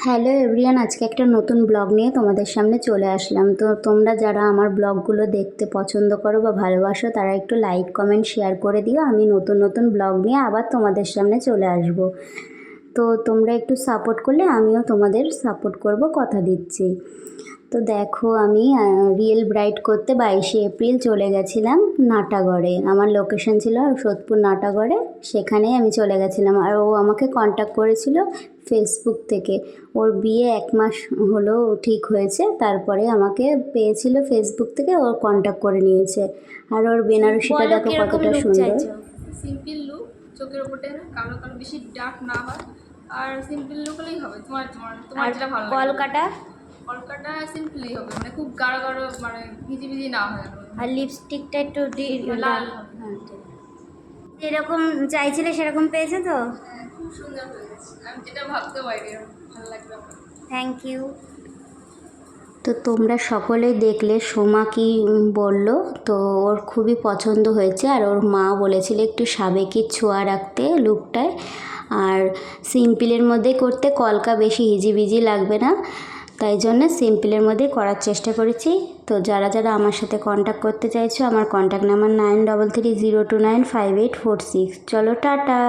Hello everyone, আজকে একটা নতুন ব্লগ নিয়ে তোমাদের সামনে চলে আসলাম। তো তোমরা যারা আমার ব্লগগুলো দেখতে পছন্দ করো বা ভালোবাসো তারা একটু লাইক কমেন্ট শেয়ার করে দিও। আমি নতুন নতুন ব্লগ নিয়ে আবার তোমাদের সামনে চলে আসব। তো তোমরা একটু সাপোর্ট করলে আমিও তোমাদের সাপোর্ট করব, কথা দিচ্ছি। তো দেখো, আমি রিয়েল ব্রাইড করতে 22শে এপ্রিল চলে গেছিলাম নাটাগড়ে। আমার লোকেশন ছিল সোদপুর নাটাগড়ে, সেখানেই আমি চলে গেছিলাম। আর ও আমাকে কন্ট্যাক্ট করেছিল ফেসবুক থেকে। ওর বিয়ে 1 মাস হলো ঠিক হয়েছে, তারপরে আমাকে পেয়েছিল ফেসবুক থেকে, ও কন্ট্যাক্ট করে নিয়েছে। আর ওর বেনারসিটা দেখো কতটা সুন্দর। সিম্পল লুক, চোখের উপরটা কালো কালো, বেশি ডার্ক না হয়, আর সিম্পল লুক হলেই হবে। তোমার তোমার তোমার যেটা ভালো লাগে। কলকাটা কলকাটা সিম্পলই হবে, মানে খুব গাঢ় গাঢ়, মানে ভিজি ভিজি না হয়। আর লিপস্টিকটা একটু লাল হবে। হ্যাঁ, যেরকম চাইছিলে সেরকম পেয়েছে তো। হ্যাঁ, খুব সুন্দর হয়ে গেছে। আমি যেটা ভাবতে পারি, ভালো লাগবে আমার। Thank you. তো তোমরা সকলেই দেখলে সোমা কি বলল। তো ওর খুবই পছন্দ হয়েছে, আর ওর মা বলেছিল একটু সাবেকি ছোঁয়া রাখতে লুকটায়, আর সিম্পলের মধ্যে করতে, কলকা বেশি হিজিবিজি লাগবে না, তাই জন্য সিম্পলের মধ্যে করার চেষ্টা করেছি। তো যারা যারা আমার সাথে কন্ট্যাক্ট করতে চাইছো, আমার কন্ট্যাক্ট নাম্বার 9330295846। চলো টাটা।